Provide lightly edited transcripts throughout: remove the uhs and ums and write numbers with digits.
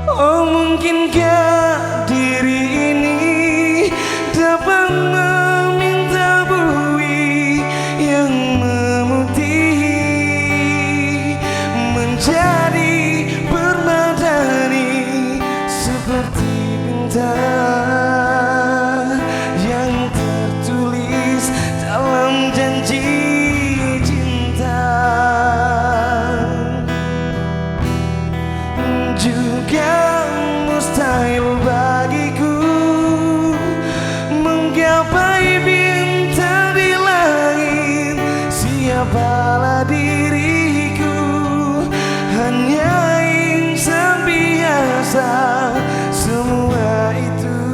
Oh, mungkinkah diri ini dapat meminta bui yang memutih menjadi permadani seperti bintang yang tertulis dalam janji cinta. Juga mustahil bagiku menggapai bintang di langit. Siapalah diriku, hanya insan biasa. Semua itu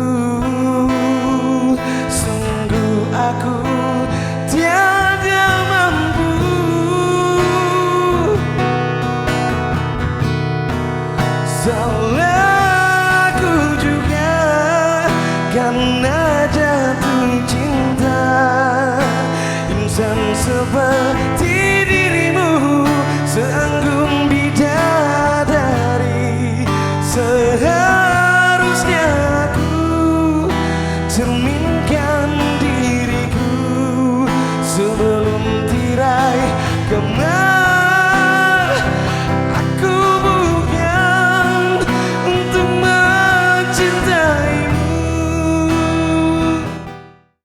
sungguh aku tiada mampu. Salahku juga karena jatuh cinta. Insan seperti dirimu, seanggun bidadari, seharusnya